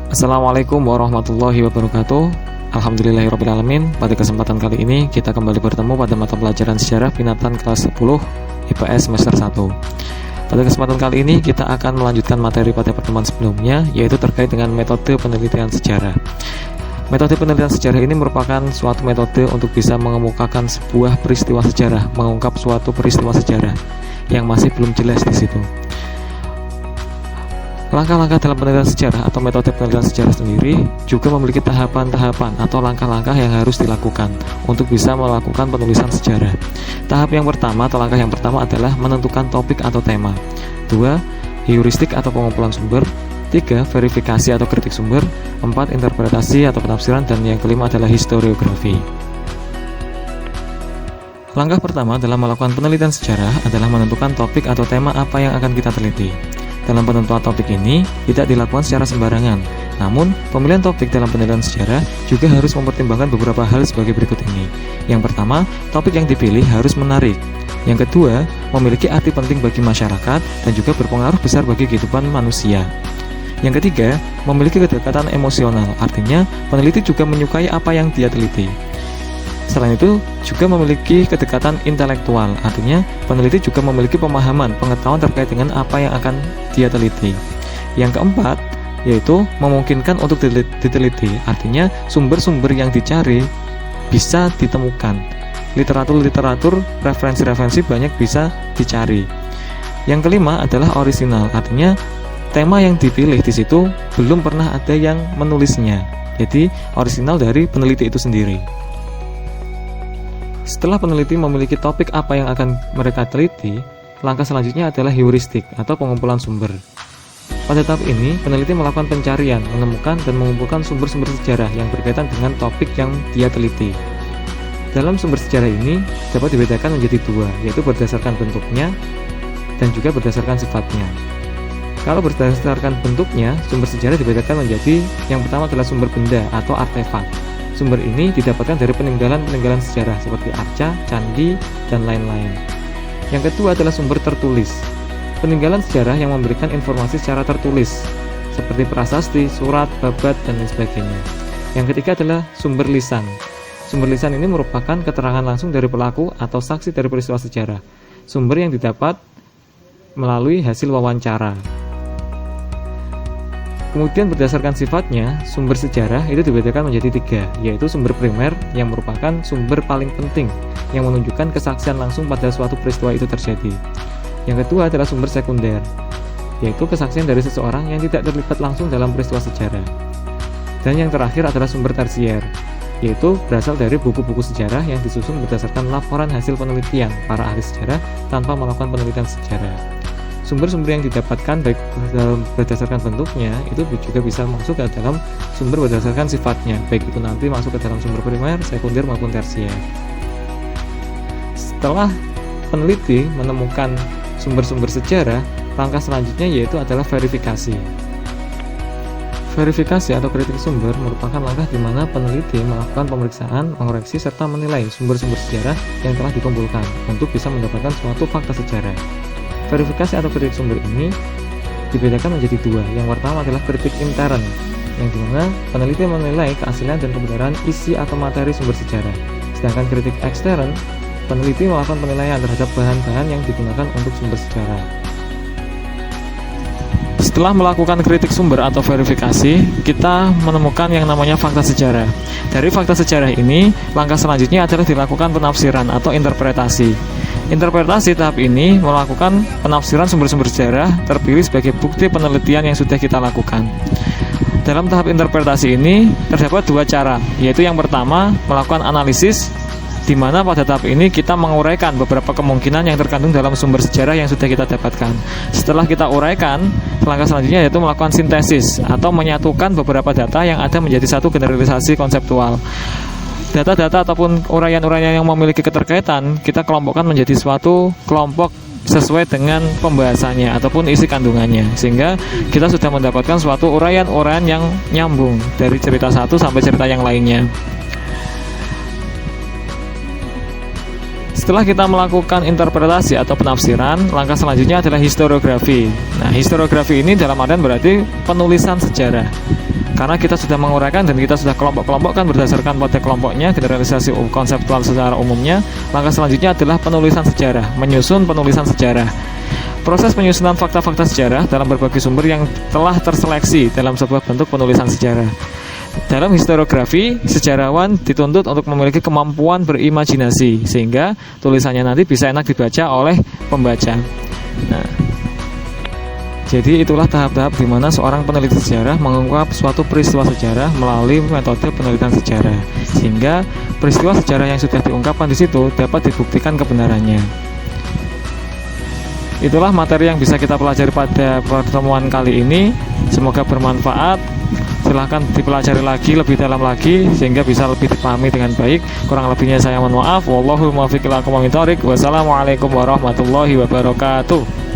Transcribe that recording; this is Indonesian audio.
Assalamualaikum warahmatullahi wabarakatuh. Alhamdulillahirrabbilalamin. Pada kesempatan kali ini kita kembali bertemu pada mata pelajaran sejarah binatang kelas 10 IPS semester 1. Pada kesempatan kali ini kita akan melanjutkan materi pada pertemuan sebelumnya, yaitu terkait dengan metode penelitian sejarah. Metode penelitian sejarah ini merupakan suatu metode untuk bisa mengemukakan sebuah peristiwa sejarah, mengungkap suatu peristiwa sejarah yang masih belum jelas di situ. Langkah-langkah dalam penelitian sejarah atau metode penelitian sejarah sendiri juga memiliki tahapan-tahapan atau langkah-langkah yang harus dilakukan untuk bisa melakukan penulisan sejarah. Tahap yang pertama atau langkah yang pertama adalah menentukan topik atau tema. 2. Heuristik atau pengumpulan sumber. 3. Verifikasi atau kritik sumber. 4. Interpretasi atau penafsiran. Dan yang kelima adalah historiografi. Langkah pertama dalam melakukan penelitian sejarah adalah menentukan topik atau tema apa yang akan kita teliti. Dalam penentuan topik ini tidak dilakukan secara sembarangan. Namun, pemilihan topik dalam penelitian sejarah juga harus mempertimbangkan beberapa hal sebagai berikut ini. Yang pertama, topik yang dipilih harus menarik. Yang kedua, memiliki arti penting bagi masyarakat dan juga berpengaruh besar bagi kehidupan manusia. Yang ketiga, memiliki kedekatan emosional. Artinya, peneliti juga menyukai apa yang dia teliti. Selain itu, juga memiliki kedekatan intelektual, artinya peneliti juga memiliki pemahaman, pengetahuan terkait dengan apa yang akan dia teliti. Yang keempat, yaitu memungkinkan untuk diteliti, artinya sumber-sumber yang dicari bisa ditemukan. Literatur-literatur, referensi-referensi banyak bisa dicari. Yang kelima adalah orisinal, artinya tema yang dipilih di situ belum pernah ada yang menulisnya. Jadi, orisinal dari peneliti itu sendiri. Setelah peneliti memiliki topik apa yang akan mereka teliti, langkah selanjutnya adalah heuristik atau pengumpulan sumber. Pada tahap ini, peneliti melakukan pencarian, menemukan dan mengumpulkan sumber-sumber sejarah yang berkaitan dengan topik yang dia teliti. Dalam sumber sejarah ini dapat dibedakan menjadi dua, yaitu berdasarkan bentuknya dan juga berdasarkan sifatnya. Kalau berdasarkan bentuknya, sumber sejarah dibedakan menjadi yang pertama adalah sumber benda atau artefak. Sumber ini didapatkan dari peninggalan-peninggalan sejarah seperti arca, candi, dan lain-lain. Yang kedua adalah sumber tertulis. Peninggalan sejarah yang memberikan informasi secara tertulis, seperti prasasti, surat, babat, dan lain sebagainya. Yang ketiga adalah sumber lisan. Sumber lisan ini merupakan keterangan langsung dari pelaku atau saksi dari peristiwa sejarah. Sumber yang didapat melalui hasil wawancara. Kemudian berdasarkan sifatnya, sumber sejarah itu dibedakan menjadi tiga, yaitu sumber primer yang merupakan sumber paling penting yang menunjukkan kesaksian langsung pada suatu peristiwa itu terjadi. Yang kedua adalah sumber sekunder, yaitu kesaksian dari seseorang yang tidak terlibat langsung dalam peristiwa sejarah. Dan yang terakhir adalah sumber tersier, yaitu berasal dari buku-buku sejarah yang disusun berdasarkan laporan hasil penelitian para ahli sejarah tanpa melakukan penelitian sejarah. Sumber-sumber yang didapatkan baik berdasarkan bentuknya itu juga bisa masuk ke dalam sumber berdasarkan sifatnya, baik itu nanti masuk ke dalam sumber primer, sekunder maupun tersier. Setelah peneliti menemukan sumber-sumber sejarah, langkah selanjutnya yaitu adalah verifikasi. Verifikasi atau kritik sumber merupakan langkah di mana peneliti melakukan pemeriksaan, mengoreksi, serta menilai sumber-sumber sejarah yang telah dikumpulkan untuk bisa mendapatkan suatu fakta sejarah. Verifikasi atau kritik sumber ini dibedakan menjadi dua. Yang pertama adalah kritik intern, yang dimana peneliti menilai keaslian dan kebenaran isi atau materi sumber sejarah. Sedangkan kritik ekstern, peneliti melakukan penilaian terhadap bahan-bahan yang digunakan untuk sumber sejarah. Setelah melakukan kritik sumber atau verifikasi, kita menemukan yang namanya fakta sejarah. Dari fakta sejarah ini, langkah selanjutnya adalah dilakukan penafsiran atau interpretasi. Interpretasi tahap ini melakukan penafsiran sumber-sumber sejarah terpilih sebagai bukti penelitian yang sudah kita lakukan. Dalam tahap interpretasi ini terdapat dua cara, yaitu yang pertama melakukan analisis, di mana pada tahap ini kita menguraikan beberapa kemungkinan yang terkandung dalam sumber sejarah yang sudah kita dapatkan. Setelah kita uraikan, langkah selanjutnya yaitu melakukan sintesis atau menyatukan beberapa data yang ada menjadi satu generalisasi konseptual. Data-data ataupun uraian-uraian yang memiliki keterkaitan kita kelompokkan menjadi suatu kelompok sesuai dengan pembahasannya ataupun isi kandungannya, sehingga kita sudah mendapatkan suatu uraian-uraian yang nyambung dari cerita satu sampai cerita yang lainnya. Setelah kita melakukan interpretasi atau penafsiran, langkah selanjutnya adalah historiografi. Nah, historiografi ini dalam artian berarti penulisan sejarah. Karena kita sudah menguraikan dan kita sudah kelompok-kelompokkan berdasarkan pada kelompoknya, generalisasi konseptual secara umumnya, langkah selanjutnya adalah penulisan sejarah, menyusun penulisan sejarah. Proses penyusunan fakta-fakta sejarah dalam berbagai sumber yang telah terseleksi dalam sebuah bentuk penulisan sejarah. Dalam historiografi, sejarawan dituntut untuk memiliki kemampuan berimajinasi sehingga tulisannya nanti bisa enak dibaca oleh pembaca. Nah, jadi itulah tahap-tahap di mana seorang peneliti sejarah mengungkap suatu peristiwa sejarah melalui metode penelitian sejarah, sehingga peristiwa sejarah yang sudah diungkapkan di situ dapat dibuktikan kebenarannya. Itulah materi yang bisa kita pelajari pada pertemuan kali ini. Semoga bermanfaat. Silahkan dipelajari lagi lebih dalam lagi sehingga bisa lebih dipahami dengan baik. Kurang lebihnya saya mohon maaf. Wallahul muwaffiq ila aqwamit thoriq. Wassalamualaikum warahmatullahi wabarakatuh.